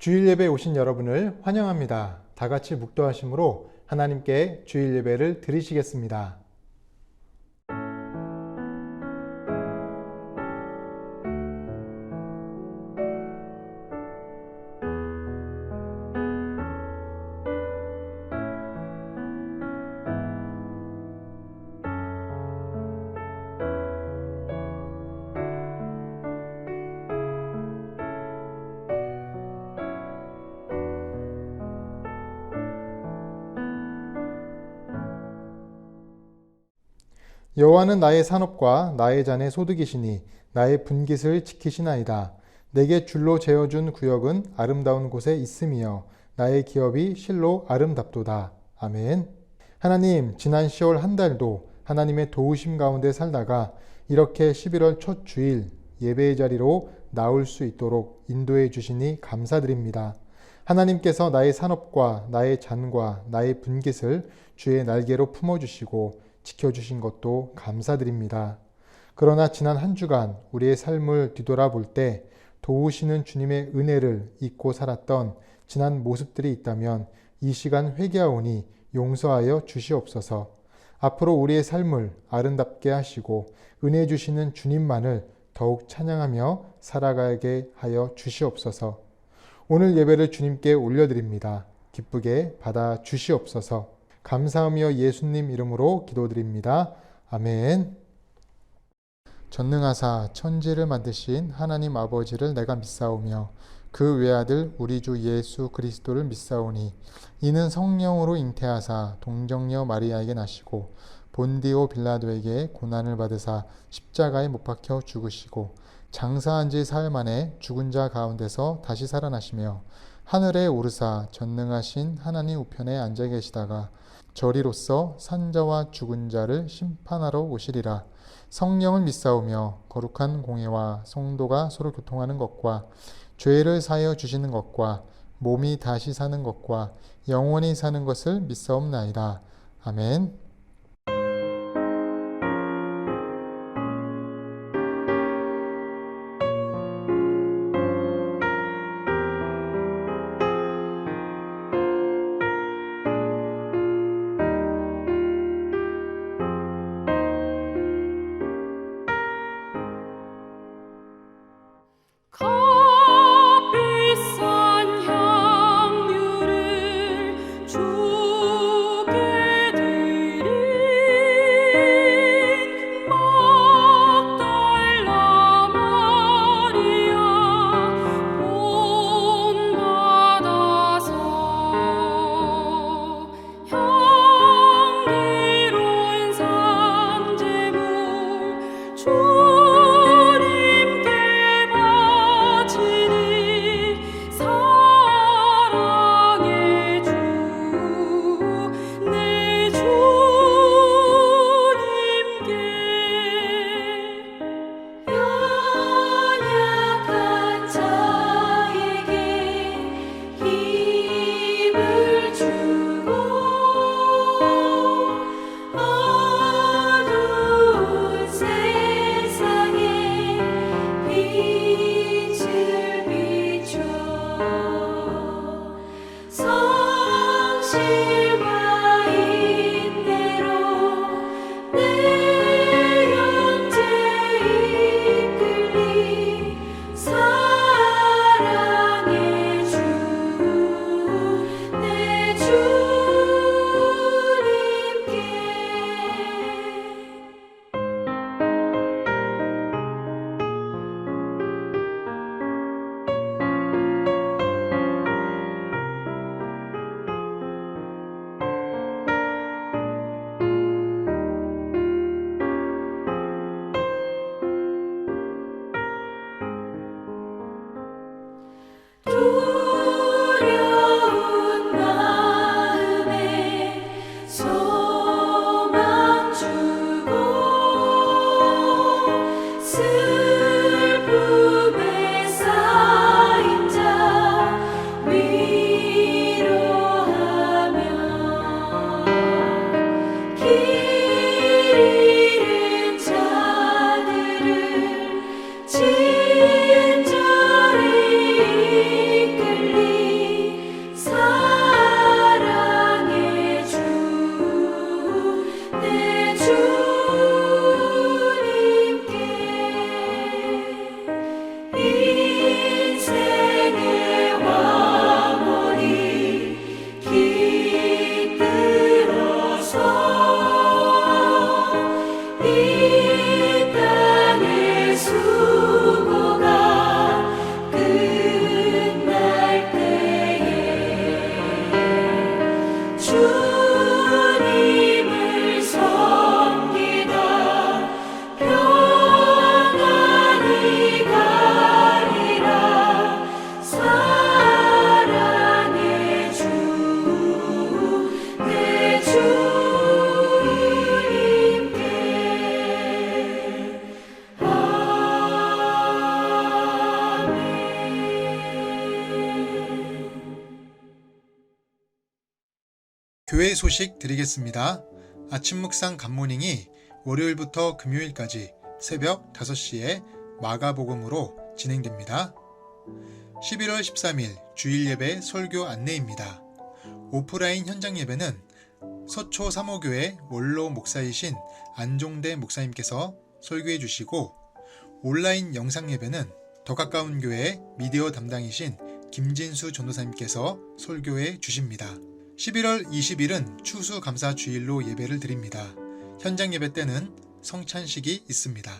주일 예배에 오신 여러분을 환영합니다. 다 같이 묵도하심으로 하나님께 주일 예배를 드리시겠습니다. 여호와는 나의 산업과 나의 잔의 소득이시니 나의 분깃을 지키시나이다. 내게 줄로 재어준 구역은 아름다운 곳에 있음이여 나의 기업이 실로 아름답도다. 아멘. 하나님, 지난 10월 한 달도 하나님의 도우심 가운데 살다가 이렇게 11월 첫 주일 예배의 자리로 나올 수 있도록 인도해 주시니 감사드립니다. 하나님께서 나의 산업과 나의 잔과 나의 분깃을 주의 날개로 품어주시고 지켜주신 것도 감사드립니다. 그러나 지난 한 주간 우리의 삶을 뒤돌아볼 때 도우시는 주님의 은혜를 잊고 살았던 지난 모습들이 있다면 이 시간 회개하오니 용서하여 주시옵소서. 앞으로 우리의 삶을 아름답게 하시고 은혜 주시는 주님만을 더욱 찬양하며 살아가게 하여 주시옵소서. 오늘 예배를 주님께 올려드립니다. 기쁘게 받아 주시옵소서. 감사하며 예수님 이름으로 기도드립니다. 아멘. 전능하사 천지를 만드신 하나님 아버지를 내가 믿사오며 그 외아들 우리 주 예수 그리스도를 믿사오니 이는 성령으로 잉태하사 동정녀 마리아에게 나시고 본디오 빌라도에게 고난을 받으사 십자가에 못 박혀 죽으시고 장사한 지 사흘 만에 죽은 자 가운데서 다시 살아나시며 하늘에 오르사 전능하신 하나님 우편에 앉아 계시다가 저리로서 산자와 죽은 자를 심판하러 오시리라. 성령을 믿사오며 거룩한 공회와 성도가 서로 교통하는 것과 죄를 사하여 주시는 것과 몸이 다시 사는 것과 영원히 사는 것을 믿사옵나이다. 아멘. 지은 자를 이끌 교회 소식 드리겠습니다. 아침 묵상 굿모닝이 월요일부터 금요일까지 새벽 5시에 마가복음으로 진행됩니다. 11월 13일 주일 예배 설교 안내입니다. 오프라인 현장 예배는 서초 사모교회 원로 목사이신 안종대 목사님께서 설교해 주시고, 온라인 영상 예배는 더 가까운 교회 미디어 담당이신 김진수 전도사님께서 설교해 주십니다. 11월 20일은 추수감사 주일로 예배를 드립니다. 현장 예배 때는 성찬식이 있습니다.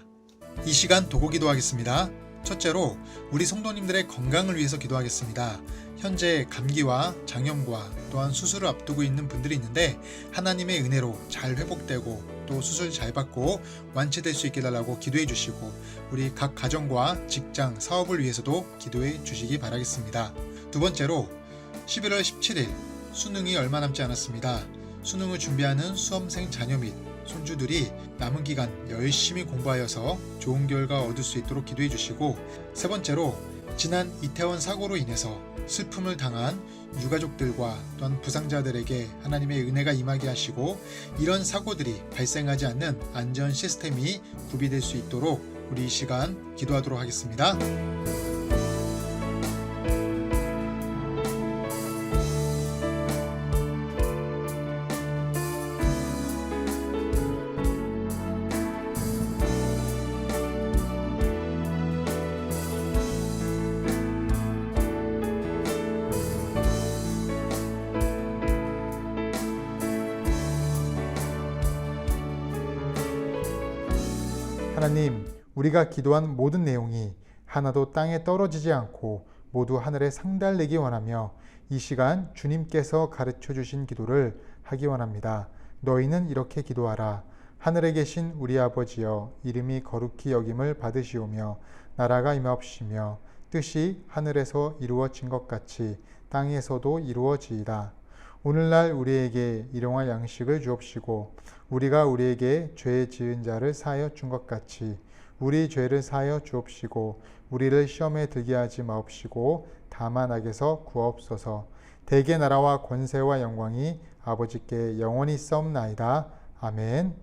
이 시간 도고 기도하겠습니다. 첫째로 우리 성도님들의 건강을 위해서 기도하겠습니다. 현재 감기와 장염과 또한 수술을 앞두고 있는 분들이 있는데 하나님의 은혜로 잘 회복되고 또 수술 잘 받고 완치될 수 있게 달라고 기도해 주시고, 우리 각 가정과 직장, 사업을 위해서도 기도해 주시기 바라겠습니다. 두 번째로 11월 17일 수능이 얼마 남지 않았습니다. 수능을 준비하는 수험생 자녀 및 손주들이 남은 기간 열심히 공부하여서 좋은 결과 얻을 수 있도록 기도해 주시고, 세 번째로 지난 이태원 사고로 인해서 슬픔을 당한 유가족들과 또한 부상자들에게 하나님의 은혜가 임하게 하시고, 이런 사고들이 발생하지 않는 안전 시스템이 구비될 수 있도록 우리 이 시간 기도하도록 하겠습니다. 하나님, 우리가 기도한 모든 내용이 하나도 땅에 떨어지지 않고 모두 하늘에 상달되기 원하며 이 시간 주님께서 가르쳐 주신 기도를 하기 원합니다. 너희는 이렇게 기도하라. 하늘에 계신 우리 아버지여, 이름이 거룩히 여김을 받으시오며 나라가 임하옵시며 뜻이 하늘에서 이루어진 것 같이 땅에서도 이루어지이다. 오늘날 우리에게 일용할 양식을 주옵시고, 우리가 우리에게 죄 지은 자를 사하여 준 것 같이 우리 죄를 사하여 주옵시고, 우리를 시험에 들게 하지 마옵시고 다만 악에서 구하옵소서. 대개 나라와 권세와 영광이 아버지께 영원히 있사옵나이다. 아멘.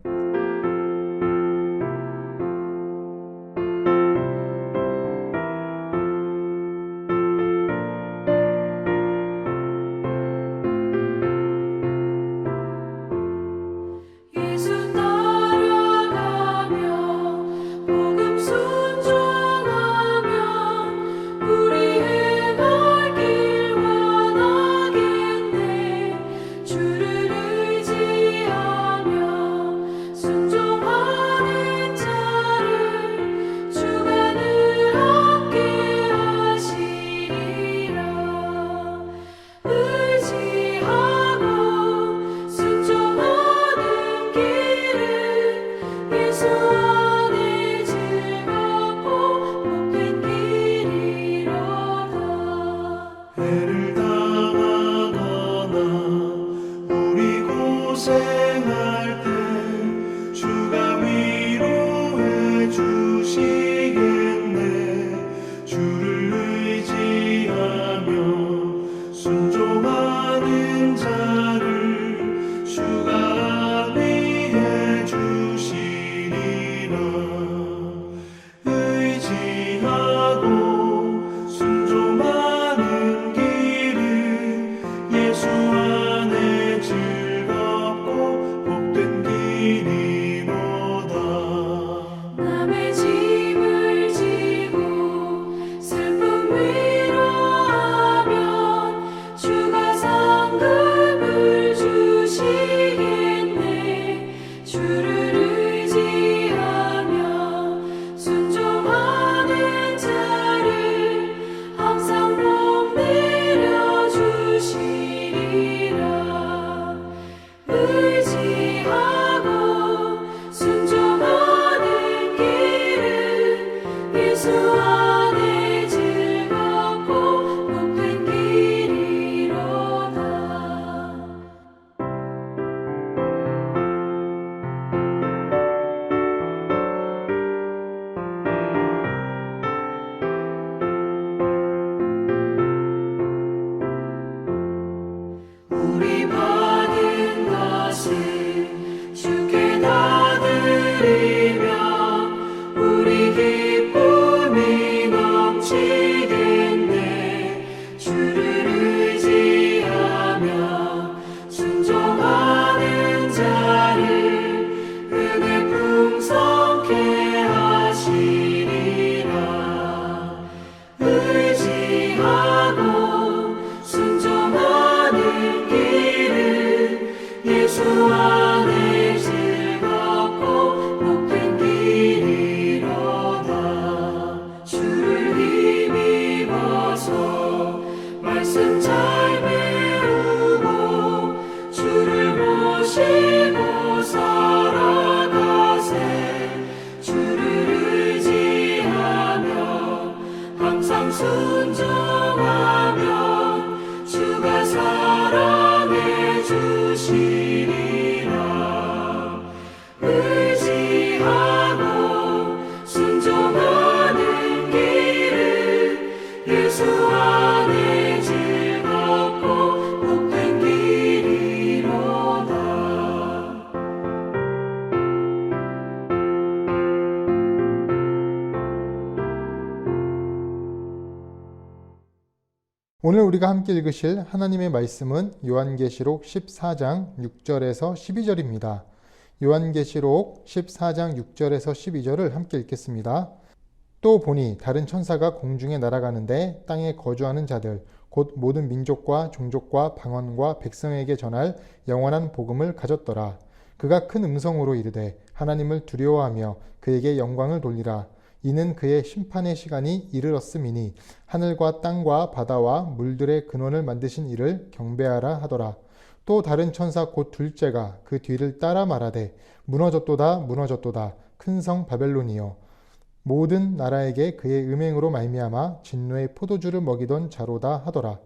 주가 성금을 안에 즐겁고 복된 길이로다. 주를 힘입어서 말씀 잘 배우고 주를 모시고 살아가세. 주를 의지하며 항상 순종하며 주가 사랑해 주시리라. 의지하고 순종하는 길은 예수 안에 즐겁고 복된 길이로다. 오늘 우리가 함께 읽으실 하나님의 말씀은 요한계시록 14장 6절에서 12절입니다. 요한계시록 14장 6절에서 12절을 함께 읽겠습니다. 또 보니 다른 천사가 공중에 날아가는데 땅에 거주하는 자들 곧 모든 민족과 종족과 방언과 백성에게 전할 영원한 복음을 가졌더라. 그가 큰 음성으로 이르되 하나님을 두려워하며 그에게 영광을 돌리라. 이는 그의 심판의 시간이 이르렀음이니 하늘과 땅과 바다와 물들의 근원을 만드신 이를 경배하라 하더라. 또 다른 천사 곧 둘째가 그 뒤를 따라 말하되 무너졌도다 무너졌도다 큰 성 바벨론이여 모든 나라에게 그의 음행으로 말미암아 진노의 포도주를 먹이던 자로다 하더라.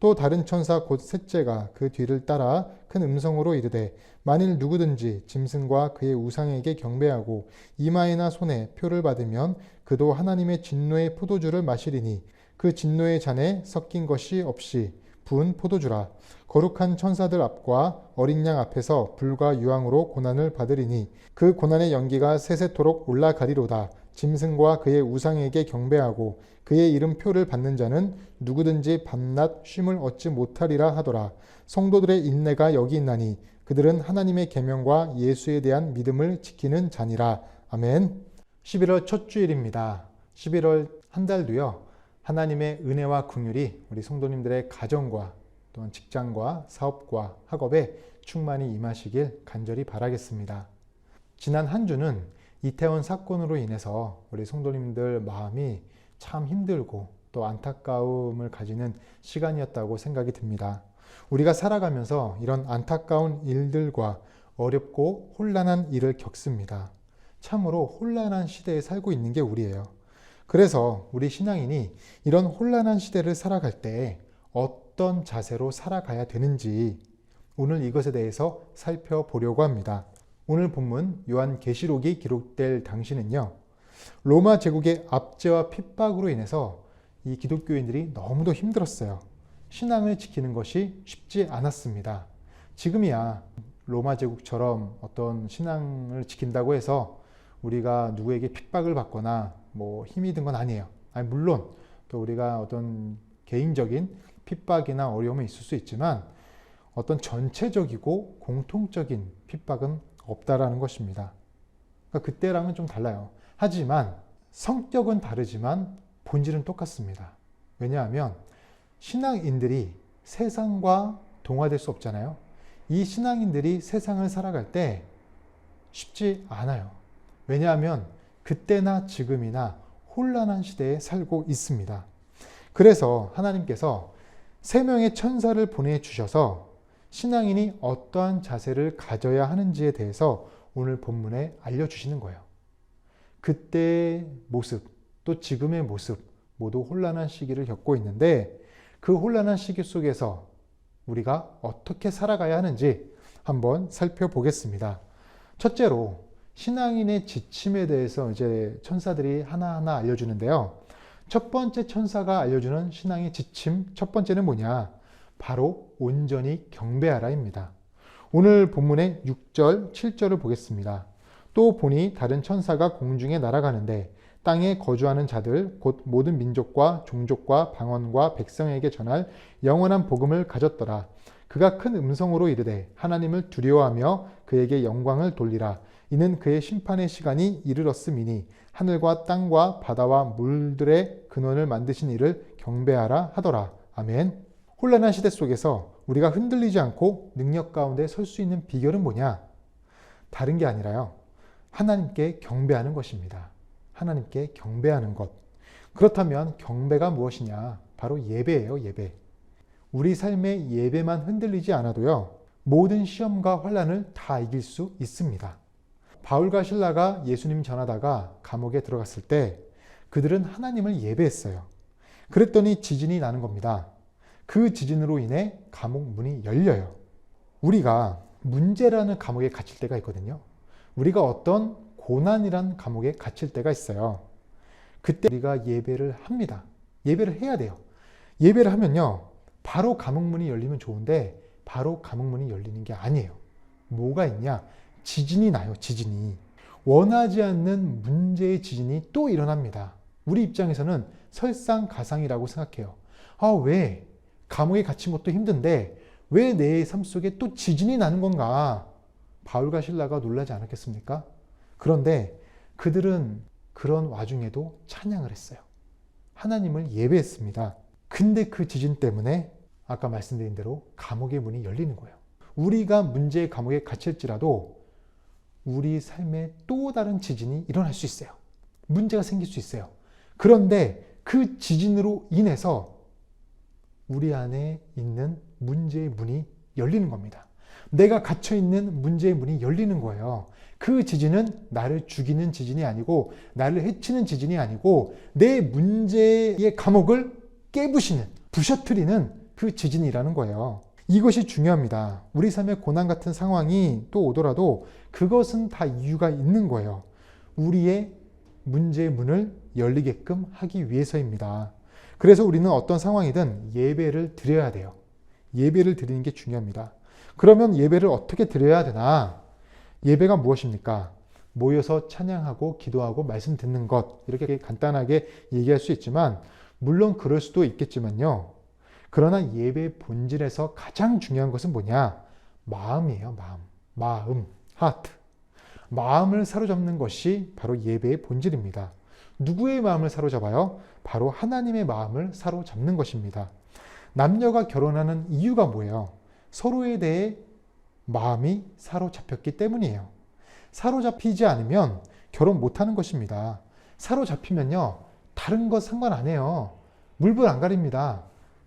또 다른 천사 곧 셋째가 그 뒤를 따라 큰 음성으로 이르되 만일 누구든지 짐승과 그의 우상에게 경배하고 이마에나 손에 표를 받으면 그도 하나님의 진노의 포도주를 마시리니 그 진노의 잔에 섞인 것이 없이 부은 포도주라. 거룩한 천사들 앞과 어린 양 앞에서 불과 유황으로 고난을 받으리니 그 고난의 연기가 세세토록 올라가리로다. 짐승과 그의 우상에게 경배하고 그의 이름표를 받는 자는 누구든지 밤낮 쉼을 얻지 못하리라 하더라. 성도들의 인내가 여기 있나니 그들은 하나님의 계명과 예수에 대한 믿음을 지키는 자니라. 아멘. 11월 첫 주일입니다. 11월 한 달도요. 하나님의 은혜와 긍휼이 우리 성도님들의 가정과 또는 직장과 사업과 학업에 충만히 임하시길 간절히 바라겠습니다. 지난 한 주는 이태원 사건으로 인해서 우리 성도님들 마음이 참 힘들고 또 안타까움을 가지는 시간이었다고 생각이 듭니다. 우리가 살아가면서 이런 안타까운 일들과 어렵고 혼란한 일을 겪습니다. 참으로 혼란한 시대에 살고 있는 게 우리예요. 그래서 우리 신앙인이 이런 혼란한 시대를 살아갈 때 어떤 자세로 살아가야 되는지 오늘 이것에 대해서 살펴보려고 합니다. 오늘 본문 요한계시록이 기록될 당시는요. 로마 제국의 압제와 핍박으로 인해서 이 기독교인들이 너무도 힘들었어요. 신앙을 지키는 것이 쉽지 않았습니다. 지금이야 로마 제국처럼 어떤 신앙을 지킨다고 해서 우리가 누구에게 핍박을 받거나 힘이 든 건 아니에요. 물론 또 우리가 어떤 개인적인 핍박이나 어려움이 있을 수 있지만 어떤 전체적이고 공통적인 핍박은 없다라는 것입니다. 그러니까 그때랑은 좀 달라요. 하지만 성격은 다르지만 본질은 똑같습니다. 왜냐하면 신앙인들이 세상과 동화될 수 없잖아요. 이 신앙인들이 세상을 살아갈 때 쉽지 않아요. 왜냐하면 그때나 지금이나 혼란한 시대에 살고 있습니다. 그래서 하나님께서 3명의 천사를 보내주셔서 신앙인이 어떠한 자세를 가져야 하는지에 대해서 오늘 본문에 알려주시는 거예요. 그때의 모습, 또 지금의 모습 모두 혼란한 시기를 겪고 있는데 그 혼란한 시기 속에서 우리가 어떻게 살아가야 하는지 한번 살펴보겠습니다. 첫째로 신앙인의 지침에 대해서 이제 천사들이 하나하나 알려주는데요. 첫 번째 천사가 알려주는 신앙의 지침 첫 번째는 뭐냐? 바로 온전히 경배하라입니다. 오늘 본문의 6절, 7절을 보겠습니다. 또 보니 다른 천사가 공중에 날아가는데 땅에 거주하는 자들 곧 모든 민족과 종족과 방언과 백성에게 전할 영원한 복음을 가졌더라. 그가 큰 음성으로 이르되 하나님을 두려워하며 그에게 영광을 돌리라. 이는 그의 심판의 시간이 이르렀음이니 하늘과 땅과 바다와 물들의 근원을 만드신 이를 경배하라 하더라. 아멘. 혼란한 시대 속에서 우리가 흔들리지 않고 능력 가운데 설 수 있는 비결은 뭐냐? 다른 게 아니라요. 하나님께 경배하는 것입니다. 하나님께 경배하는 것. 그렇다면 경배가 무엇이냐? 바로 예배예요, 예배. 우리 삶의 예배만 흔들리지 않아도요, 모든 시험과 환난을 다 이길 수 있습니다. 바울과 실라가 예수님 전하다가 감옥에 들어갔을 때 그들은 하나님을 예배했어요. 그랬더니 지진이 나는 겁니다. 그 지진으로 인해 감옥 문이 열려요. 우리가 문제라는 감옥에 갇힐 때가 있거든요. 우리가 어떤 고난이란 감옥에 갇힐 때가 있어요. 그때 우리가 예배를 합니다. 예배를 해야 돼요. 예배를 하면요, 바로 감옥문이 열리면 좋은데 바로 감옥문이 열리는 게 아니에요. 뭐가 있냐? 지진이 나요. 지진이. 원하지 않는 문제의 지진이 또 일어납니다. 우리 입장에서는 설상가상이라고 생각해요. 왜? 감옥에 갇힌 것도 힘든데 왜 내 삶 속에 또 지진이 나는 건가? 바울과 실라가 놀라지 않았겠습니까? 그런데 그들은 그런 와중에도 찬양을 했어요. 하나님을 예배했습니다. 근데 그 지진 때문에 아까 말씀드린 대로 감옥의 문이 열리는 거예요. 우리가 문제의 감옥에 갇힐지라도 우리 삶에 또 다른 지진이 일어날 수 있어요. 문제가 생길 수 있어요. 그런데 그 지진으로 인해서 우리 안에 있는 문제의 문이 열리는 겁니다. 내가 갇혀있는 문제의 문이 열리는 거예요. 그 지진은 나를 죽이는 지진이 아니고 나를 해치는 지진이 아니고 내 문제의 감옥을 깨부시는, 부셔뜨리는 그 지진이라는 거예요. 이것이 중요합니다. 우리 삶의 고난 같은 상황이 또 오더라도 그것은 다 이유가 있는 거예요. 우리의 문제의 문을 열리게끔 하기 위해서입니다. 그래서 우리는 어떤 상황이든 예배를 드려야 돼요. 예배를 드리는 게 중요합니다. 그러면 예배를 어떻게 드려야 되나? 예배가 무엇입니까? 모여서 찬양하고 기도하고 말씀 듣는 것, 이렇게 간단하게 얘기할 수 있지만 물론 그럴 수도 있겠지만요. 그러나 예배의 본질에서 가장 중요한 것은 뭐냐? 마음이에요. 마음, 하트. 마음을 사로잡는 것이 바로 예배의 본질입니다. 누구의 마음을 사로잡아요? 바로 하나님의 마음을 사로잡는 것입니다. 남녀가 결혼하는 이유가 뭐예요? 서로에 대해 마음이 사로잡혔기 때문이에요. 사로잡히지 않으면 결혼 못하는 것입니다. 사로잡히면요, 다른 것 상관 안 해요. 물불 안 가립니다.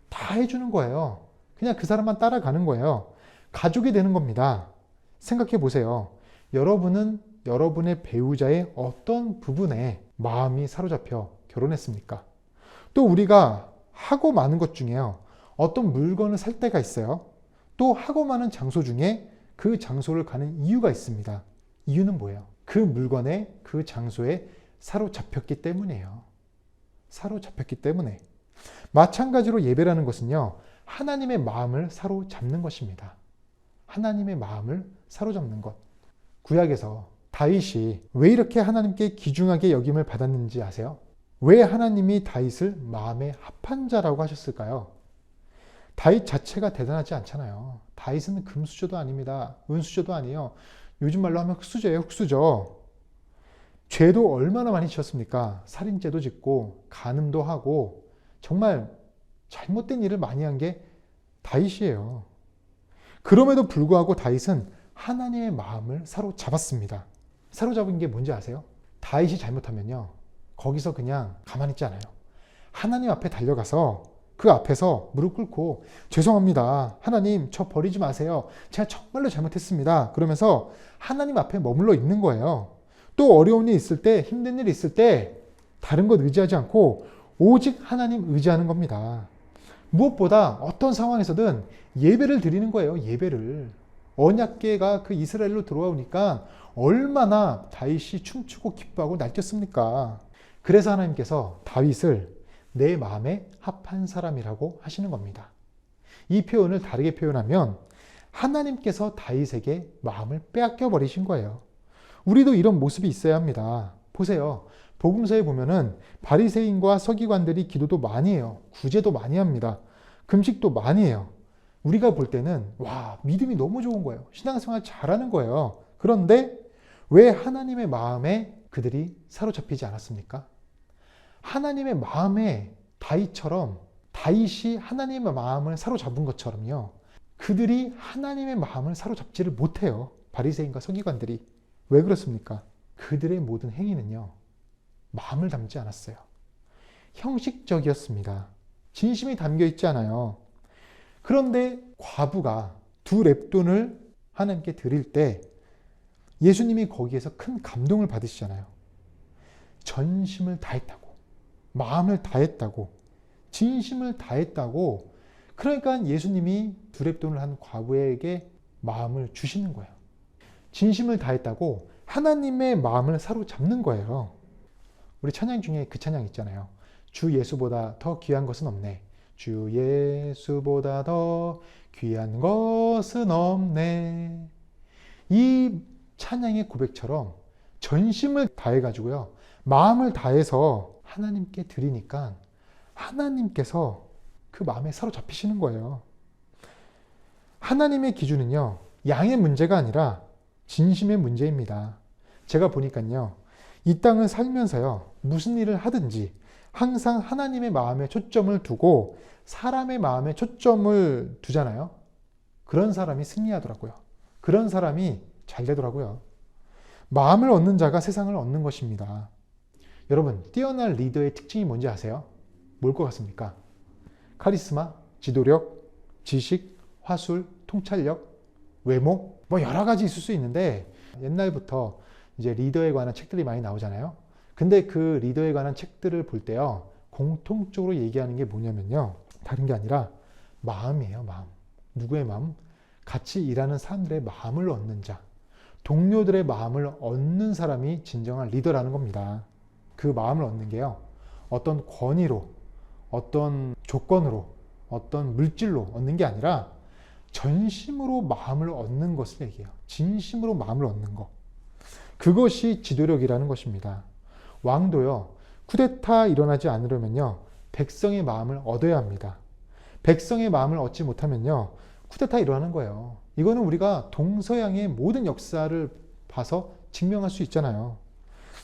다 해주는 거예요. 그냥 그 사람만 따라가는 거예요. 가족이 되는 겁니다. 생각해 보세요. 여러분은 여러분의 배우자의 어떤 부분에 마음이 사로잡혀 결혼했습니까? 또 우리가 하고 마는 것 중에요. 어떤 물건을 살 때가 있어요. 또 하고 마는 장소 중에 그 장소를 가는 이유가 있습니다. 이유는 뭐예요? 그 물건에, 그 장소에 사로잡혔기 때문이에요. 사로잡혔기 때문에. 마찬가지로 예배라는 것은요, 하나님의 마음을 사로잡는 것입니다. 하나님의 마음을 사로잡는 것. 구약에서 다윗이 왜 이렇게 하나님께 귀중하게 여김을 받았는지 아세요? 왜 하나님이 다윗을 마음에 합한 자라고 하셨을까요? 다윗 자체가 대단하지 않잖아요. 다윗은 금수저도 아닙니다. 은수저도 아니에요. 요즘 말로 하면 흑수저예요, 흑수저. 죄도 얼마나 많이 지었습니까? 살인죄도 짓고 간음도 하고 정말 잘못된 일을 많이 한 게 다윗이에요. 그럼에도 불구하고 다윗은 하나님의 마음을 사로잡았습니다. 사로잡은 게 뭔지 아세요? 다윗이 잘못하면요, 거기서 그냥 가만히 있지 않아요. 하나님 앞에 달려가서 그 앞에서 무릎 꿇고 죄송합니다. 하나님, 저 버리지 마세요. 제가 정말로 잘못했습니다. 그러면서 하나님 앞에 머물러 있는 거예요. 또 어려운 일이 있을 때, 힘든 일이 있을 때 다른 것 의지하지 않고 오직 하나님 의지하는 겁니다. 무엇보다 어떤 상황에서든 예배를 드리는 거예요. 예배를. 언약궤가 그 이스라엘로 들어오니까 얼마나 다윗이 춤추고 기뻐하고 날뛰었습니까? 그래서 하나님께서 다윗을 내 마음에 합한 사람이라고 하시는 겁니다. 이 표현을 다르게 표현하면 하나님께서 다윗에게 마음을 빼앗겨 버리신 거예요. 우리도 이런 모습이 있어야 합니다. 보세요. 복음서에 보면은 바리새인과 서기관들이 기도도 많이 해요. 구제도 많이 합니다. 금식도 많이 해요. 우리가 볼 때는 와, 믿음이 너무 좋은 거예요. 신앙생활 잘하는 거예요. 그런데 왜 하나님의 마음에 그들이 사로잡히지 않았습니까? 하나님의 마음에 다윗처럼, 다윗이 하나님의 마음을 사로잡은 것처럼요, 그들이 하나님의 마음을 사로잡지를 못해요. 바리새인과 서기관들이. 왜 그렇습니까? 그들의 모든 행위는요, 마음을 담지 않았어요. 형식적이었습니다. 진심이 담겨 있지 않아요. 그런데 과부가 2렙돈을 하나님께 드릴 때 예수님이 거기에서 큰 감동을 받으시잖아요. 전심을 다했다고, 마음을 다했다고, 진심을 다했다고. 그러니까 예수님이 2렙돈을 한 과부에게 마음을 주시는 거예요. 진심을 다했다고 하나님의 마음을 사로잡는 거예요. 우리 찬양 중에 그 찬양 있잖아요. 주 예수보다 더 귀한 것은 없네. 주 예수보다 더 귀한 것은 없네. 이 찬양의 고백처럼 전심을 다해가지고요, 마음을 다해서 하나님께 드리니까 하나님께서 그 마음에 사로잡히시는 거예요. 하나님의 기준은요, 양의 문제가 아니라 진심의 문제입니다. 제가 보니까요, 이 땅을 살면서요, 무슨 일을 하든지 항상 하나님의 마음에 초점을 두고 사람의 마음에 초점을 두잖아요. 그런 사람이 승리하더라고요. 그런 사람이 잘 되더라고요. 마음을 얻는 자가 세상을 얻는 것입니다. 여러분, 뛰어난 리더의 특징이 뭔지 아세요? 뭘 것 같습니까? 카리스마, 지도력, 지식, 화술, 통찰력, 외모, 뭐 여러 가지 있을 수 있는데, 옛날부터 이제 리더에 관한 책들이 많이 나오잖아요. 근데 그 리더에 관한 책들을 볼 때요, 공통적으로 얘기하는 게 뭐냐면요, 다른 게 아니라 마음이에요. 마음. 누구의 마음? 같이 일하는 사람들의 마음을 얻는 자, 동료들의 마음을 얻는 사람이 진정한 리더라는 겁니다. 그 마음을 얻는 게요, 어떤 권위로, 어떤 조건으로, 어떤 물질로 얻는 게 아니라 전심으로 마음을 얻는 것을 얘기해요. 진심으로 마음을 얻는 것. 그것이 지도력이라는 것입니다. 왕도요, 쿠데타 일어나지 않으려면요, 백성의 마음을 얻어야 합니다. 백성의 마음을 얻지 못하면요, 쿠데타 일어나는 거예요. 이거는 우리가 동서양의 모든 역사를 봐서 증명할 수 있잖아요.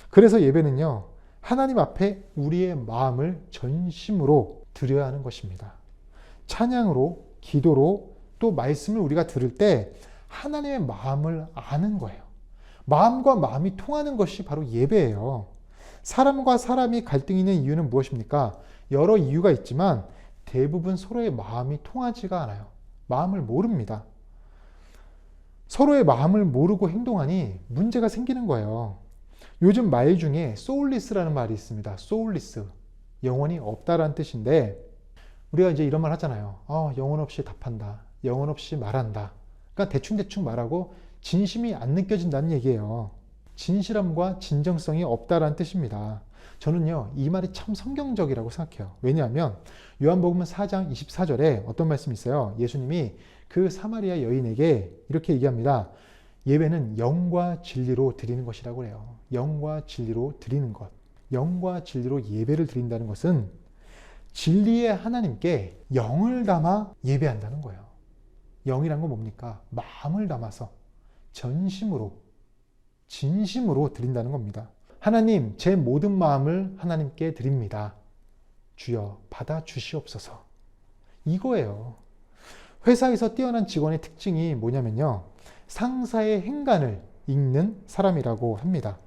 그래서 예배는요, 하나님 앞에 우리의 마음을 전심으로 드려야 하는 것입니다. 찬양으로, 기도로, 또 말씀을 우리가 들을 때 하나님의 마음을 아는 거예요. 마음과 마음이 통하는 것이 바로 예배예요. 사람과 사람이 갈등이 있는 이유는 무엇입니까? 여러 이유가 있지만 대부분 서로의 마음이 통하지가 않아요. 마음을 모릅니다. 서로의 마음을 모르고 행동하니 문제가 생기는 거예요. 요즘 말 중에 소울리스라는 말이 있습니다. 소울리스. 영혼이 없다라는 뜻인데, 우리가 이제 이런 말 하잖아요. 영혼 없이 답한다. 영혼 없이 말한다. 그러니까 대충대충 말하고 진심이 안 느껴진다는 얘기예요. 진실함과 진정성이 없다라는 뜻입니다. 저는요, 이 말이 참 성경적이라고 생각해요. 왜냐하면 요한복음 4장 24절에 어떤 말씀이 있어요. 예수님이 그 사마리아 여인에게 이렇게 얘기합니다. 예배는 영과 진리로 드리는 것이라고 해요. 영과 진리로 드리는 것. 영과 진리로 예배를 드린다는 것은 진리의 하나님께 영을 담아 예배한다는 거예요. 영이란 건 뭡니까? 마음을 담아서 전심으로, 진심으로 드린다는 겁니다. 하나님, 제 모든 마음을 하나님께 드립니다. 주여, 받아 주시옵소서. 이거예요. 회사에서 뛰어난 직원의 특징이 뭐냐면요, 상사의 행간을 읽는 사람이라고 합니다.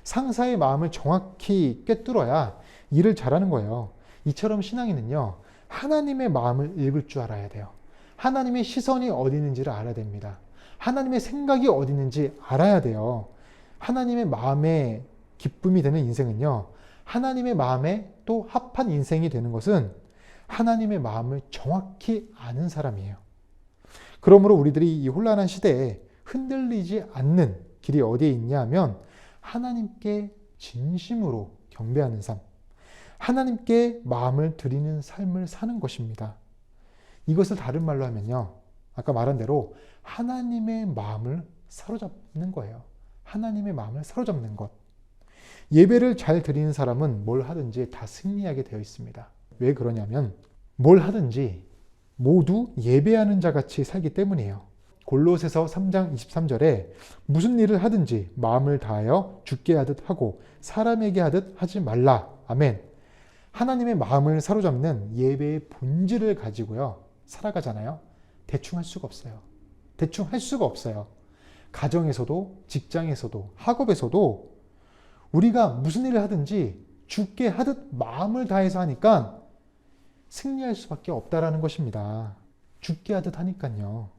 상사의 마음을 정확히 꿰뚫어야 일을 잘하는 거예요. 이처럼 신앙인은요, 하나님의 마음을 읽을 줄 알아야 돼요. 하나님의 시선이 어디 있는지를 알아야 됩니다. 하나님의 생각이 어디 있는지 알아야 돼요. 하나님의 마음에 기쁨이 되는 인생은요, 하나님의 마음에 또 합한 인생이 되는 것은 하나님의 마음을 정확히 아는 사람이에요. 그러므로 우리들이 이 혼란한 시대에 흔들리지 않는 길이 어디에 있냐 하면 하나님께 진심으로 경배하는 삶, 하나님께 마음을 드리는 삶을 사는 것입니다. 이것을 다른 말로 하면요, 아까 말한 대로 하나님의 마음을 사로잡는 거예요. 하나님의 마음을 사로잡는 것. 예배를 잘 드리는 사람은 뭘 하든지 다 승리하게 되어 있습니다. 왜 그러냐면 뭘 하든지 모두 예배하는 자 같이 살기 때문이에요. 골로새서 3장 23절에 무슨 일을 하든지 마음을 다하여 주께 하듯 하고 사람에게 하듯 하지 말라. 아멘. 하나님의 마음을 사로잡는 예배의 본질을 가지고요, 살아가잖아요. 대충 할 수가 없어요. 대충 할 수가 없어요. 가정에서도, 직장에서도, 학업에서도 우리가 무슨 일을 하든지 죽게 하듯 마음을 다해서 하니까 승리할 수밖에 없다라는 것입니다. 죽게 하듯 하니까요.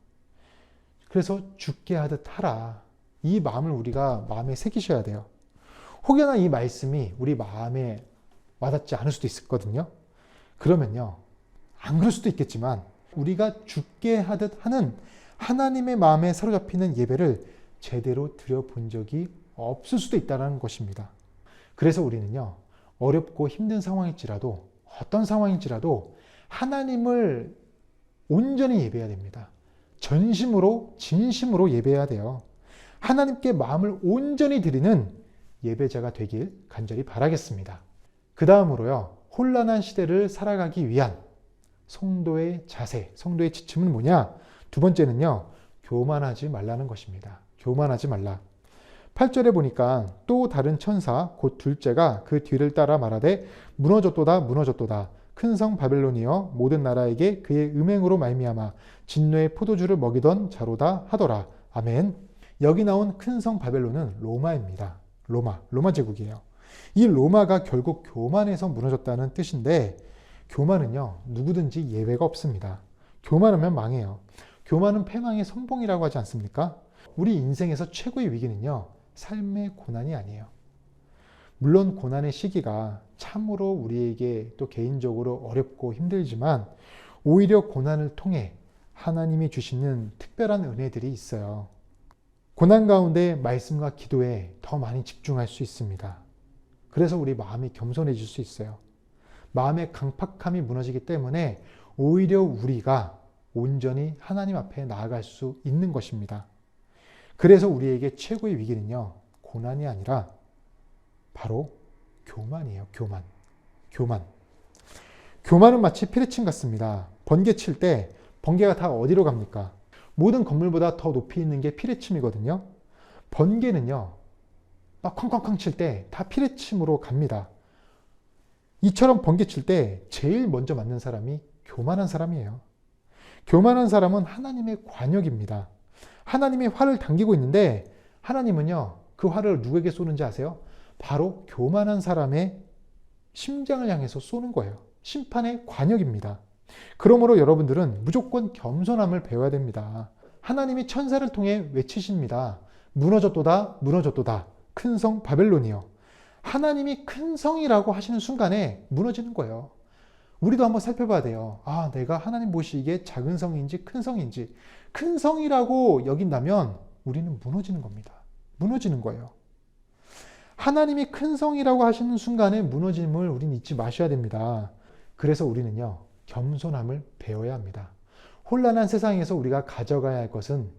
그래서 죽게 하듯 하라. 이 마음을 우리가 마음에 새기셔야 돼요. 혹여나 이 말씀이 우리 마음에 와닿지 않을 수도 있거든요. 그러면요, 안 그럴 수도 있겠지만 우리가 죽게 하듯 하는 하나님의 마음에 사로잡히는 예배를 제대로 드려본 적이 없을 수도 있다는 것입니다. 그래서 우리는요, 어렵고 힘든 상황일지라도, 어떤 상황일지라도 하나님을 온전히 예배해야 됩니다. 전심으로, 진심으로 예배해야 돼요. 하나님께 마음을 온전히 드리는 예배자가 되길 간절히 바라겠습니다. 그 다음으로요, 혼란한 시대를 살아가기 위한 성도의 자세, 성도의 지침은 뭐냐? 두 번째는요, 교만하지 말라는 것입니다. 교만하지 말라. 8절에 보니까 또 다른 천사 곧 둘째가 그 뒤를 따라 말하되 무너졌도다 무너졌도다 큰 성 바벨론이여 모든 나라에게 그의 음행으로 말미암아 진노의 포도주를 먹이던 자로다 하더라. 아멘. 여기 나온 큰 성 바벨론은 로마입니다. 로마 제국이에요. 이 로마가 결국 교만해서 무너졌다는 뜻인데, 교만은요, 누구든지 예외가 없습니다. 교만하면 망해요. 교만은 패망의 선봉이라고 하지 않습니까? 우리 인생에서 최고의 위기는요, 삶의 고난이 아니에요. 물론 고난의 시기가 참으로 우리에게 또 개인적으로 어렵고 힘들지만 오히려 고난을 통해 하나님이 주시는 특별한 은혜들이 있어요. 고난 가운데 말씀과 기도에 더 많이 집중할 수 있습니다. 그래서 우리 마음이 겸손해질 수 있어요. 마음의 강팍함이 무너지기 때문에 오히려 우리가 온전히 하나님 앞에 나아갈 수 있는 것입니다. 그래서 우리에게 최고의 위기는요, 고난이 아니라 바로 교만이에요. 교만은 마치 피레침 같습니다. 번개 칠 때 번개가 다 어디로 갑니까? 모든 건물보다 더 높이 있는 게 피레침이거든요. 번개는요, 막 쾅쾅쾅 칠 때 다 피레침으로 갑니다. 이처럼 번개 칠 때 제일 먼저 맞는 사람이 교만한 사람이에요. 교만한 사람은 하나님의 관역입니다. 하나님의 활을 당기고 있는데 하나님은요, 그 활을 누구에게 쏘는지 아세요? 바로 교만한 사람의 심장을 향해서 쏘는 거예요. 심판의 관역입니다. 그러므로 여러분들은 무조건 겸손함을 배워야 됩니다. 하나님이 천사를 통해 외치십니다. 무너졌도다 무너졌도다 큰 성 바벨론이요. 하나님이 큰 성이라고 하시는 순간에 무너지는 거예요. 우리도 한번 살펴봐야 돼요. 아, 내가 하나님 보시기에 작은 성인지 큰 성인지. 큰 성이라고 여긴다면 우리는 무너지는 겁니다. 무너지는 거예요. 하나님이 큰 성이라고 하시는 순간에 무너짐을 우리는 잊지 마셔야 됩니다. 그래서 우리는요, 겸손함을 배워야 합니다. 혼란한 세상에서 우리가 가져가야 할 것은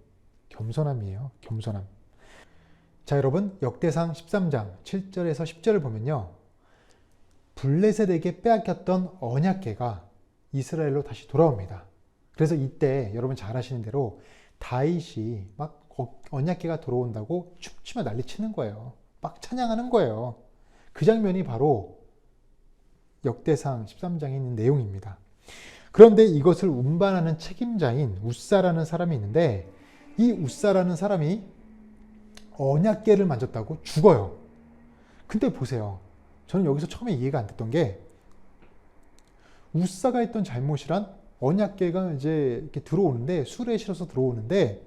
겸손함이에요. 겸손함. 자, 여러분, 역대상 13장 7절에서 10절을 보면요, 블레셋에게 빼앗겼던 언약궤가 이스라엘로 다시 돌아옵니다. 그래서 이때 여러분 잘 아시는 대로 다윗이 막 언약궤가 돌아온다고 춤추며 난리치는 거예요. 막 찬양하는 거예요. 그 장면이 바로 역대상 13장에 있는 내용입니다. 그런데 이것을 운반하는 책임자인 우사라는 사람이 있는데, 이 우사라는 사람이 언약궤를 만졌다고 죽어요. 근데 보세요. 저는 여기서 처음에 이해가 안 됐던 게, 우사가 했던 잘못이란 언약궤가 이제 이렇게 들어오는데, 수레에 실어서 들어오는데,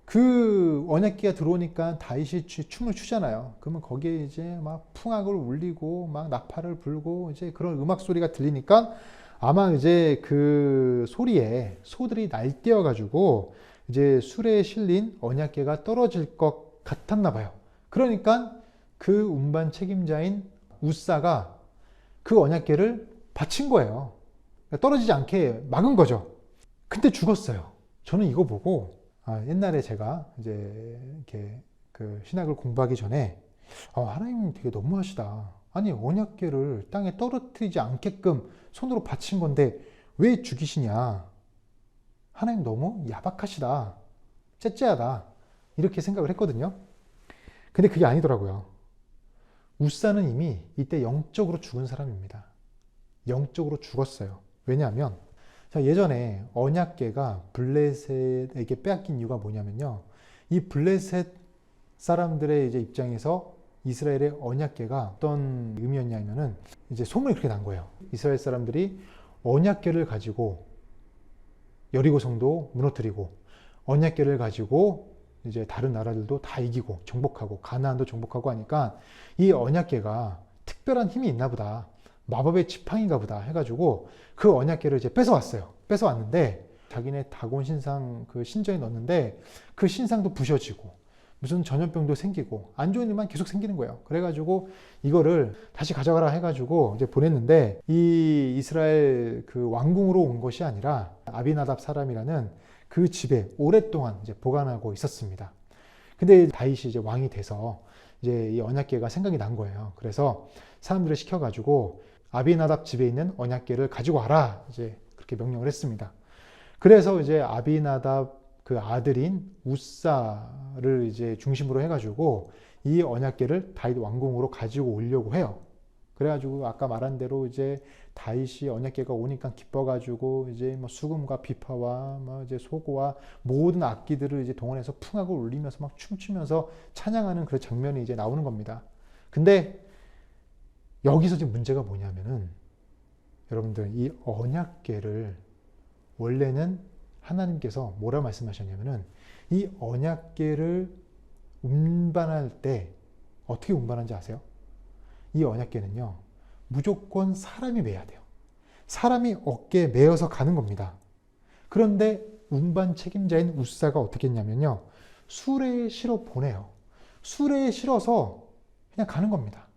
그 언약궤가 들어오니까 다윗이 춤을 추잖아요. 그러면 거기에 이제 막 풍악을 울리고 막 나팔을 불고 이제 그런 음악 소리가 들리니까 아마 이제 그 소리에 소들이 날뛰어 가지고 이제 수레에 실린 언약궤가 떨어질 것 같았나 봐요. 그러니까 그 운반 책임자인 우사가 그 언약궤를 받친 거예요. 떨어지지 않게 막은 거죠. 근데 죽었어요. 저는 이거 보고, 옛날에 제가 이제 이렇게 그 신학을 공부하기 전에, 하나님 되게 너무하시다. 아니, 언약궤를 땅에 떨어뜨리지 않게끔 손으로 받친 건데 왜 죽이시냐? 하나님 너무 야박하시다. 째째하다. 이렇게 생각을 했거든요. 근데 그게 아니더라고요. 우사는 이미 이때 영적으로 죽은 사람입니다. 영적으로 죽었어요. 왜냐하면 자, 예전에 언약궤가 블레셋에게 빼앗긴 이유가 뭐냐면요. 이 블레셋 사람들의 이제 입장에서 이스라엘의 언약궤가 어떤 의미였냐면은 이제 소문이 그렇게 난 거예요. 이스라엘 사람들이 언약궤를 가지고 여리고 성도 무너뜨리고 언약궤를 가지고 이제 다른 나라들도 다 이기고 정복하고 가나안도 정복하고 하니까 이 언약궤가 특별한 힘이 있나 보다. 마법의 지팡이인가 보다 해가지고 그 언약궤를 이제 뺏어왔어요. 뺏어왔는데 자기네 다곤 신상 그 신전에 넣었는데 그 신상도 부셔지고 무슨 전염병도 생기고 안 좋은 일만 계속 생기는 거예요. 그래가지고 이거를 다시 가져가라 해가지고 이제 보냈는데 이 이스라엘 그 왕궁으로 온 것이 아니라 아비나답 사람이라는 그 집에 오랫동안 이제 보관하고 있었습니다. 근데 다윗이 이제 왕이 돼서 이제 이 언약궤가 생각이 난 거예요. 그래서 사람들을 시켜가지고 아비나답 집에 있는 언약궤를 가지고 와라 이제 그렇게 명령을 했습니다. 그래서 이제 아비나답 그 아들인 우사를 이제 중심으로 해가지고 이 언약궤를 다윗 왕궁으로 가지고 오려고 해요. 그래가지고 아까 말한 대로 이제 다윗이 언약궤가 오니까 기뻐가지고 이제 뭐 수금과 비파와 뭐 이제 소고와 모든 악기들을 이제 동원해서 풍악을 울리면서 막 춤추면서 찬양하는 그런 장면이 이제 나오는 겁니다. 근데 여기서 지금 문제가 뭐냐면은 여러분들 이 언약궤를 원래는 하나님께서 뭐라 말씀하셨냐면은 이 언약궤를 운반할 때 어떻게 운반하는지 아세요? 이 언약궤는요 무조건 사람이 매야 돼요. 사람이 어깨에 매어서 가는 겁니다. 그런데 운반 책임자인 우사가 어떻게 했냐면요 수레에 실어 보내요. 수레에 실어서 그냥 가는 겁니다.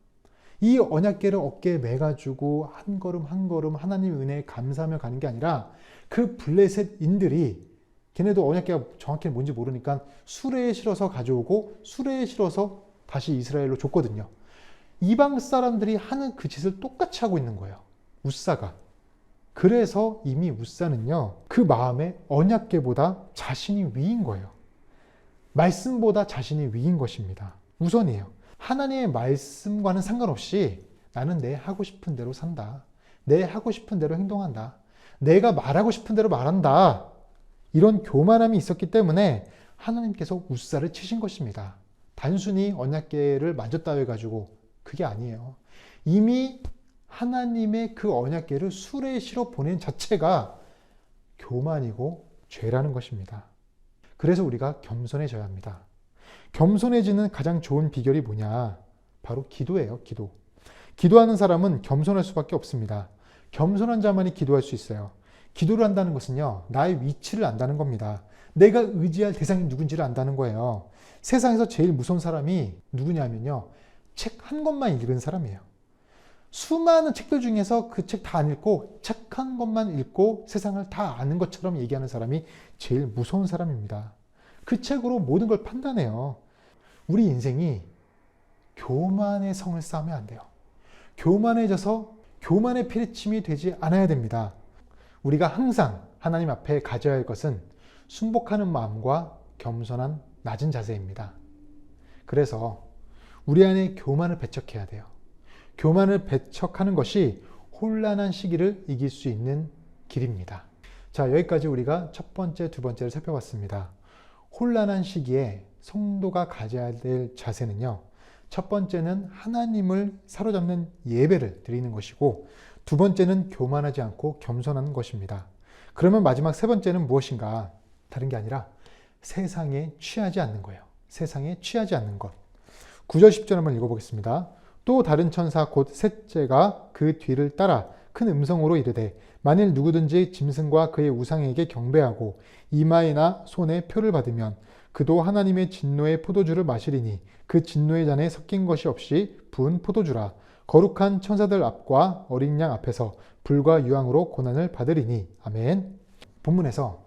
이 언약궤를 어깨에 매가지고 한 걸음 한 걸음 하나님의 은혜에 감사하며 가는 게 아니라 그 블레셋인들이 걔네도 언약궤가 정확히 뭔지 모르니까 수레에 실어서 가져오고 수레에 실어서 다시 이스라엘로 줬거든요. 이방 사람들이 하는 그 짓을 똑같이 하고 있는 거예요. 우사가. 그래서 이미 우사는요 그 마음에 언약궤보다 자신이 위인 거예요. 말씀보다 자신이 위인 것입니다. 우선이에요. 하나님의 말씀과는 상관없이 나는 내 하고 싶은 대로 산다. 내 하고 싶은 대로 행동한다. 내가 말하고 싶은 대로 말한다. 이런 교만함이 있었기 때문에 하나님께서 우사를 치신 것입니다. 단순히 언약궤를 만졌다 해가지고 그게 아니에요. 이미 하나님의 그 언약궤를 수레에 실어 보낸 자체가 교만이고 죄라는 것입니다. 그래서 우리가 겸손해져야 합니다. 겸손해지는 가장 좋은 비결이 뭐냐? 바로 기도예요. 기도. 기도하는 사람은 겸손할 수밖에 없습니다. 겸손한 자만이 기도할 수 있어요. 기도를 한다는 것은요, 나의 위치를 안다는 겁니다. 내가 의지할 대상이 누군지를 안다는 거예요. 세상에서 제일 무서운 사람이 누구냐면요, 책 한 권만 읽은 사람이에요. 수많은 책들 중에서 그 책 다 안 읽고 책 한 권만 읽고 세상을 다 아는 것처럼 얘기하는 사람이 제일 무서운 사람입니다. 그 책으로 모든 걸 판단해요. 우리 인생이 교만의 성을 쌓으면 안 돼요. 교만해져서 교만의 피리침이 되지 않아야 됩니다. 우리가 항상 하나님 앞에 가져야 할 것은 순복하는 마음과 겸손한 낮은 자세입니다. 그래서 우리 안에 교만을 배척해야 돼요. 교만을 배척하는 것이 혼란한 시기를 이길 수 있는 길입니다. 자, 여기까지 우리가 첫 번째, 두 번째를 살펴봤습니다. 혼란한 시기에 성도가 가져야 될 자세는요, 첫 번째는 하나님을 사로잡는 예배를 드리는 것이고, 두 번째는 교만하지 않고 겸손한 것입니다. 그러면 마지막 세 번째는 무엇인가? 다른 게 아니라 세상에 취하지 않는 거예요. 세상에 취하지 않는 것. 9절 10절 한번 읽어보겠습니다. 또 다른 천사 곧 셋째가 그 뒤를 따라 큰 음성으로 이르되 만일 누구든지 짐승과 그의 우상에게 경배하고 이마에나 손에 표를 받으면 그도 하나님의 진노의 포도주를 마시리니 그 진노의 잔에 섞인 것이 없이 부은 포도주라. 거룩한 천사들 앞과 어린 양 앞에서 불과 유황으로 고난을 받으리니. 아멘. 본문에서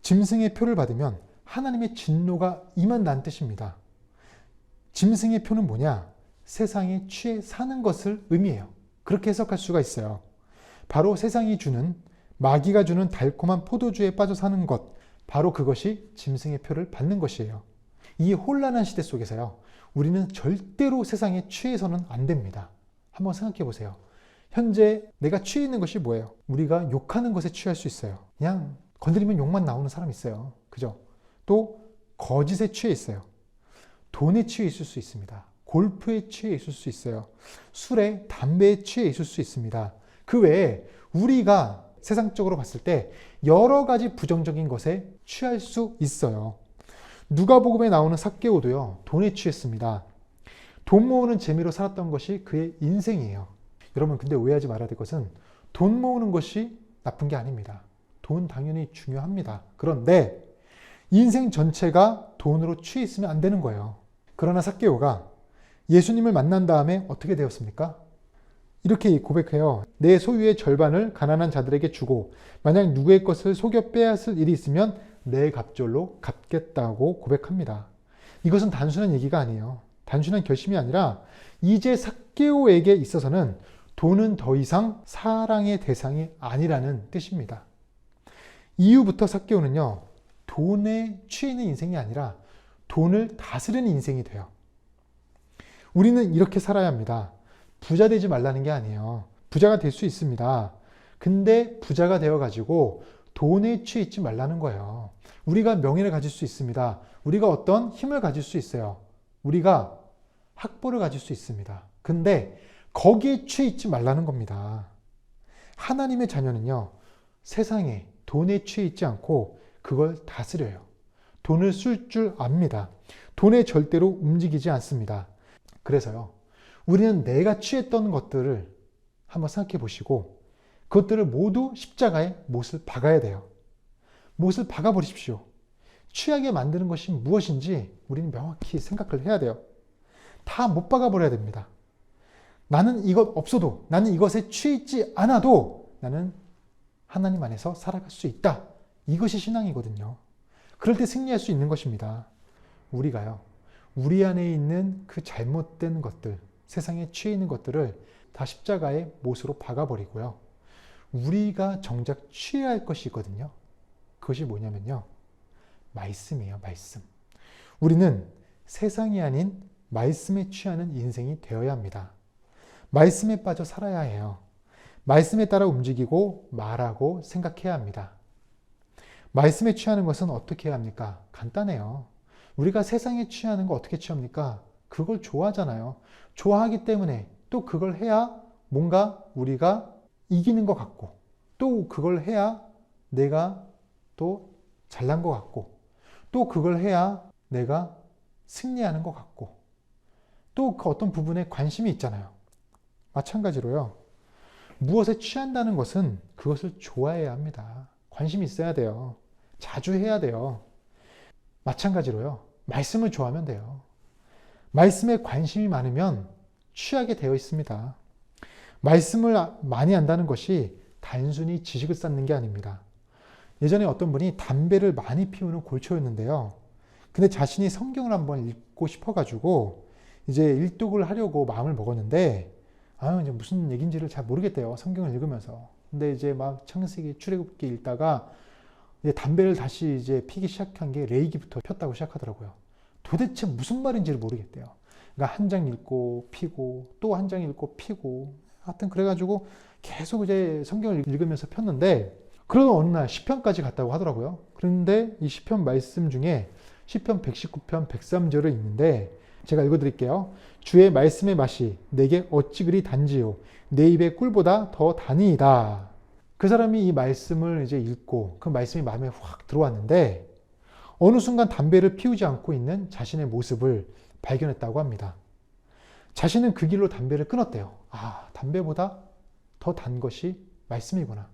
짐승의 표를 받으면 하나님의 진노가 임한다는 뜻입니다. 짐승의 표는 뭐냐? 세상에 취해 사는 것을 의미해요. 그렇게 해석할 수가 있어요. 바로 세상이 주는, 마귀가 주는 달콤한 포도주에 빠져 사는 것, 바로 그것이 짐승의 표를 받는 것이에요. 이 혼란한 시대 속에서요, 우리는 절대로 세상에 취해서는 안 됩니다. 한번 생각해 보세요. 현재 내가 취해 있는 것이 뭐예요? 우리가 욕하는 것에 취할 수 있어요. 그냥 건드리면 욕만 나오는 사람이 있어요. 그죠? 또 거짓에 취해 있어요. 돈에 취해 있을 수 있습니다. 골프에 취해 있을 수 있어요. 술에, 담배에 취해 있을 수 있습니다. 그 외에 우리가 세상적으로 봤을 때 여러 가지 부정적인 것에 취할 수 있어요. 누가복음에 나오는 삭개오도요, 돈에 취했습니다. 돈 모으는 재미로 살았던 것이 그의 인생이에요. 여러분, 근데 오해하지 말아야 될 것은 돈 모으는 것이 나쁜 게 아닙니다. 돈 당연히 중요합니다. 그런데 인생 전체가 돈으로 취해 있으면 안 되는 거예요. 그러나 삭개오가 예수님을 만난 다음에 어떻게 되었습니까? 이렇게 고백해요. 내 소유의 절반을 가난한 자들에게 주고 만약 누구의 것을 속여 빼앗을 일이 있으면 내 갑절로 갚겠다고 고백합니다. 이것은 단순한 얘기가 아니에요. 단순한 결심이 아니라 이제 삭개오에게 있어서는 돈은 더 이상 사랑의 대상이 아니라는 뜻입니다. 이후부터 삭개오는요, 돈에 취해 있는 인생이 아니라 돈을 다스리는 인생이 돼요. 우리는 이렇게 살아야 합니다. 부자 되지 말라는 게 아니에요. 부자가 될 수 있습니다. 근데 부자가 되어가지고 돈에 취해 있지 말라는 거예요. 우리가 명예를 가질 수 있습니다. 우리가 어떤 힘을 가질 수 있어요. 우리가 학벌을 가질 수 있습니다. 근데 거기에 취해 있지 말라는 겁니다. 하나님의 자녀는요, 세상에 돈에 취해 있지 않고 그걸 다스려요. 돈을 쓸 줄 압니다. 돈에 절대로 움직이지 않습니다. 그래서요, 우리는 내가 취했던 것들을 한번 생각해 보시고 그것들을 모두 십자가에 못을 박아야 돼요. 못을 박아버리십시오. 취하게 만드는 것이 무엇인지 우리는 명확히 생각을 해야 돼요. 다 못 박아버려야 됩니다. 나는 이것 없어도, 나는 이것에 취해 있지 않아도 나는 하나님 안에서 살아갈 수 있다. 이것이 신앙이거든요. 그럴 때 승리할 수 있는 것입니다. 우리가요, 우리 안에 있는 그 잘못된 것들, 세상에 취해 있는 것들을 다 십자가의 못으로 박아버리고요. 우리가 정작 취해야 할 것이 있거든요. 그것이 뭐냐면요, 말씀이에요. 말씀. 우리는 세상이 아닌 말씀에 취하는 인생이 되어야 합니다. 말씀에 빠져 살아야 해요. 말씀에 따라 움직이고 말하고 생각해야 합니다. 말씀에 취하는 것은 어떻게 해야 합니까? 간단해요. 우리가 세상에 취하는 거 어떻게 취합니까? 그걸 좋아하잖아요. 좋아하기 때문에 또 그걸 해야 뭔가 우리가 이기는 것 같고, 또 그걸 해야 내가 또 잘난 것 같고, 또 그걸 해야 내가 승리하는 것 같고, 또 그 어떤 부분에 관심이 있잖아요. 마찬가지로요, 무엇에 취한다는 것은 그것을 좋아해야 합니다. 관심이 있어야 돼요. 자주 해야 돼요. 마찬가지로요, 말씀을 좋아하면 돼요. 말씀에 관심이 많으면 취하게 되어 있습니다. 말씀을 많이 안다는 것이 단순히 지식을 쌓는 게 아닙니다. 예전에 어떤 분이 담배를 많이 피우는 골초였는데요. 근데 자신이 성경을 한번 읽고 싶어가지고 이제 일독을 하려고 마음을 먹었는데, 이제 무슨 얘기인지를 잘 모르겠대요. 성경을 읽으면서. 근데 이제 막 창세기, 출애굽기 읽다가 이제 담배를 다시 이제 피기 시작한 게 레위기부터 폈다고 시작하더라고요. 도대체 무슨 말인지를 모르겠대요. 그러니까 한 장 읽고 피고 또 한 장 읽고 피고, 하여튼 그래가지고 계속 이제 성경을 읽으면서 폈는데, 그러던 어느 날 시편까지 갔다고 하더라고요. 그런데 이 시편 말씀 중에 시편 119편 103절을 읽는데 제가 읽어드릴게요. 주의 말씀의 맛이 내게 어찌 그리 단지요 내 입의 꿀보다 더 다니이다. 그 사람이 이 말씀을 이제 읽고 그 말씀이 마음에 확 들어왔는데 어느 순간 담배를 피우지 않고 있는 자신의 모습을 발견했다고 합니다. 자신은 그 길로 담배를 끊었대요. 담배보다 더 단 것이 말씀이구나.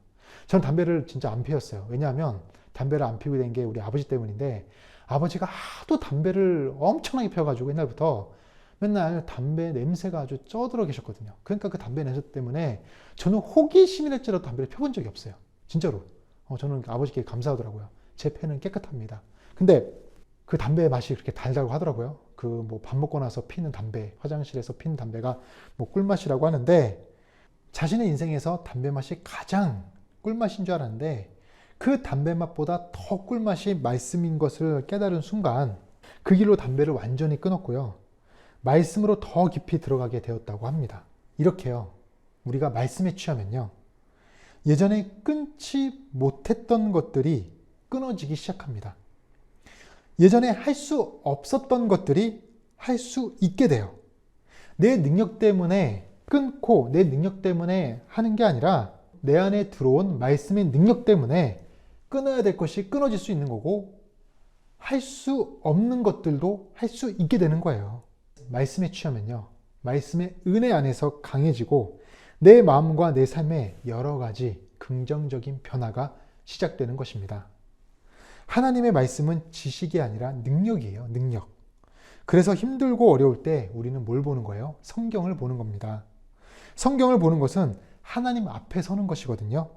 전 담배를 진짜 안 피웠어요. 왜냐하면 담배를 안 피우게 된 게 우리 아버지 때문인데, 아버지가 하도 담배를 엄청나게 피워가지고 옛날부터 맨날 담배 냄새가 아주 쪄들어 계셨거든요. 그러니까 그 담배 냄새 때문에 저는 호기심이 날지라도 담배를 펴본 적이 없어요. 진짜로. 저는 아버지께 감사하더라고요. 제 폐는 깨끗합니다. 근데 그 담배의 맛이 그렇게 달다고 하더라고요. 그 뭐 밥 먹고 나서 피는 담배, 화장실에서 피는 담배가 뭐 꿀맛이라고 하는데, 자신의 인생에서 담배 맛이 가장 꿀맛인 줄 알았는데 그 담배 맛보다 더 꿀맛이 말씀인 것을 깨달은 순간 그 길로 담배를 완전히 끊었고요. 말씀으로 더 깊이 들어가게 되었다고 합니다. 이렇게요, 우리가 말씀에 취하면요, 예전에 끊지 못했던 것들이 끊어지기 시작합니다. 예전에 할 수 없었던 것들이 할 수 있게 돼요. 내 능력 때문에 끊고 내 능력 때문에 하는 게 아니라 내 안에 들어온 말씀의 능력 때문에 끊어야 될 것이 끊어질 수 있는 거고, 할 수 없는 것들도 할 수 있게 되는 거예요. 말씀에 취하면요, 말씀의 은혜 안에서 강해지고 내 마음과 내 삶에 여러 가지 긍정적인 변화가 시작되는 것입니다. 하나님의 말씀은 지식이 아니라 능력이에요. 능력. 그래서 힘들고 어려울 때 우리는 뭘 보는 거예요? 성경을 보는 겁니다. 성경을 보는 것은 하나님 앞에 서는 것이거든요.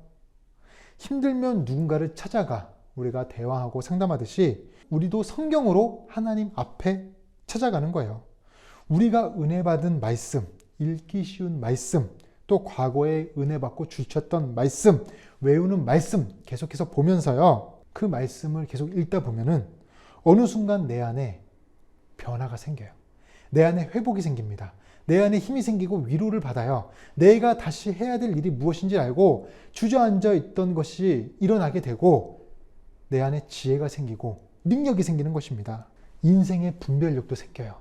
힘들면 누군가를 찾아가 우리가 대화하고 상담하듯이 우리도 성경으로 하나님 앞에 찾아가는 거예요. 우리가 은혜 받은 말씀, 읽기 쉬운 말씀, 또 과거에 은혜 받고 주셨던 말씀, 외우는 말씀 계속해서 보면서요, 그 말씀을 계속 읽다 보면은 어느 순간 내 안에 변화가 생겨요. 내 안에 회복이 생깁니다. 내 안에 힘이 생기고 위로를 받아요. 내가 다시 해야 될 일이 무엇인지 알고 주저앉아 있던 것이 일어나게 되고 내 안에 지혜가 생기고 능력이 생기는 것입니다. 인생의 분별력도 생겨요.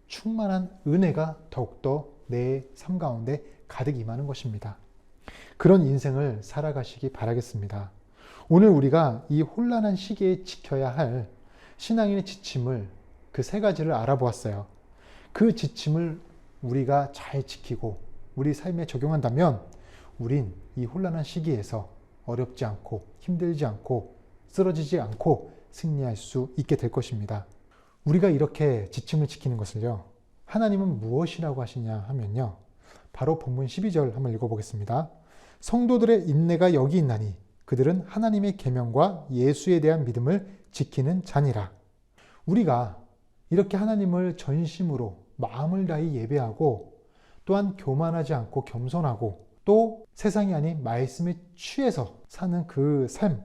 충만한 은혜가 더욱더 내 삶 가운데 가득 임하는 것입니다. 그런 인생을 살아가시기 바라겠습니다. 오늘 우리가 이 혼란한 시기에 지켜야 할 신앙인의 지침을 그 세 가지를 알아보았어요. 그 지침을 우리가 잘 지키고 우리 삶에 적용한다면 우린 이 혼란한 시기에서 어렵지 않고 힘들지 않고 쓰러지지 않고 승리할 수 있게 될 것입니다. 우리가 이렇게 지침을 지키는 것을요, 하나님은 무엇이라고 하시냐 하면요, 바로 본문 12절 한번 읽어보겠습니다. 성도들의 인내가 여기 있나니 그들은 하나님의 계명과 예수에 대한 믿음을 지키는 자니라. 우리가 이렇게 하나님을 전심으로 마음을 다해 예배하고 또한 교만하지 않고 겸손하고 또 세상이 아닌 말씀에 취해서 사는 그 삶,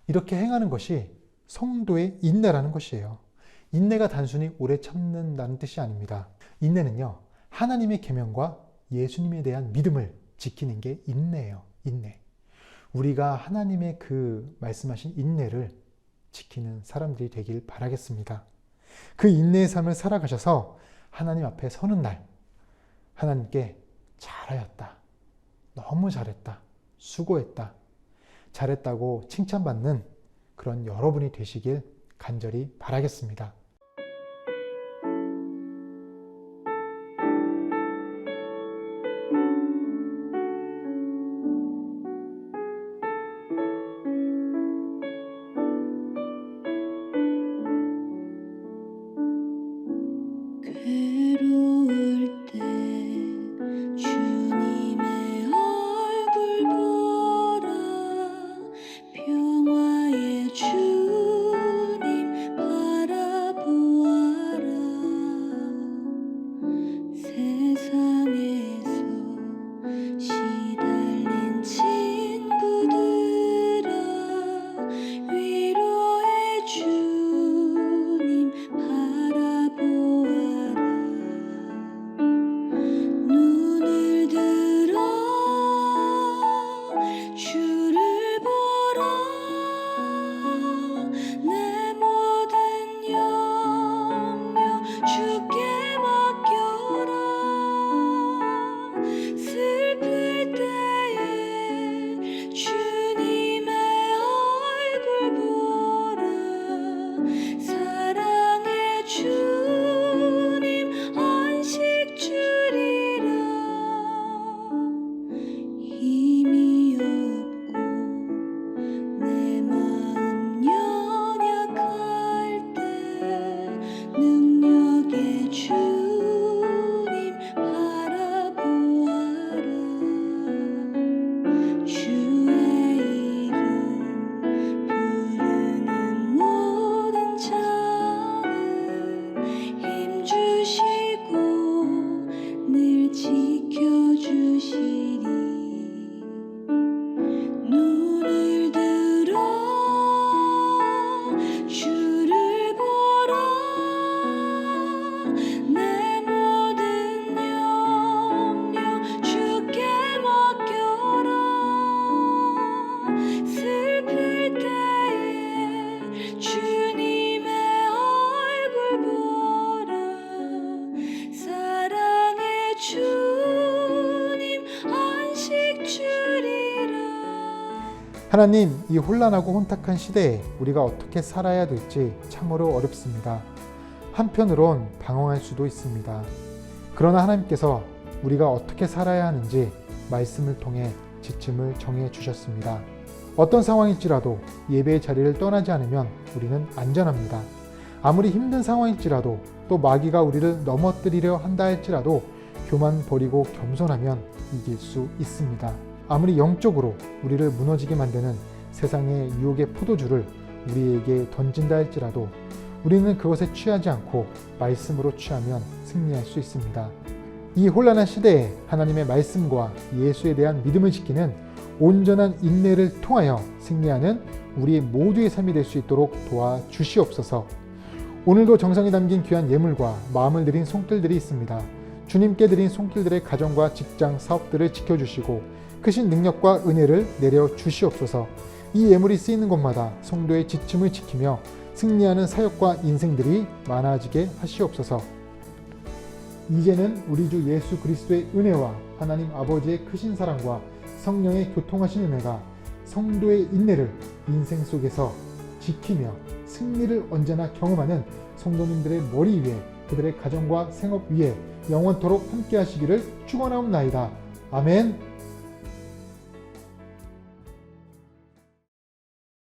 이렇게 행하는 것이 성도의 인내라는 것이에요. 인내가 단순히 오래 참는다는 뜻이 아닙니다. 인내는요, 하나님의 계명과 예수님에 대한 믿음을 지키는 게 인내예요. 인내. 우리가 하나님의 그 말씀하신 인내를 지키는 사람들이 되길 바라겠습니다. 그 인내의 삶을 살아가셔서 하나님 앞에 서는 날 하나님께 잘하였다, 너무 잘했다, 수고했다, 잘했다고 칭찬받는 그런 여러분이 되시길 간절히 바라겠습니다. 괴로울 때 주님의 얼굴 보라 평화의 주님 바라보라 하나님, 이 혼란하고 혼탁한 시대에 우리가 어떻게 살아야 될지 참으로 어렵습니다. 한편으론 방황할 수도 있습니다. 그러나 하나님께서 우리가 어떻게 살아야 하는지 말씀을 통해 지침을 정해 주셨습니다. 어떤 상황일지라도 예배의 자리를 떠나지 않으면 우리는 안전합니다. 아무리 힘든 상황일지라도 또 마귀가 우리를 넘어뜨리려 한다 할지라도 교만 버리고 겸손하면 이길 수 있습니다. 아무리 영적으로 우리를 무너지게 만드는 세상의 유혹의 포도주를 우리에게 던진다 할지라도 우리는 그것에 취하지 않고 말씀으로 취하면 승리할 수 있습니다. 이 혼란한 시대에 하나님의 말씀과 예수에 대한 믿음을 지키는 온전한 인내를 통하여 승리하는 우리 모두의 삶이 될 수 있도록 도와주시옵소서. 오늘도 정성이 담긴 귀한 예물과 마음을 드린 손길들이 있습니다. 주님께 드린 손길들의 가정과 직장, 사업들을 지켜주시고 크신 능력과 은혜를 내려 주시옵소서. 이 예물이 쓰이는 곳마다 성도의 지침을 지키며 승리하는 사역과 인생들이 많아지게 하시옵소서. 이제는 우리 주 예수 그리스도의 은혜와 하나님 아버지의 크신 사랑과 성령의 교통하신 은혜가 성도의 인내를 인생 속에서 지키며 승리를 언제나 경험하는 성도님들의 머리 위에 그들의 가정과 생업 위에 영원토록 함께 하시기를 축원하옵나이다. 아멘.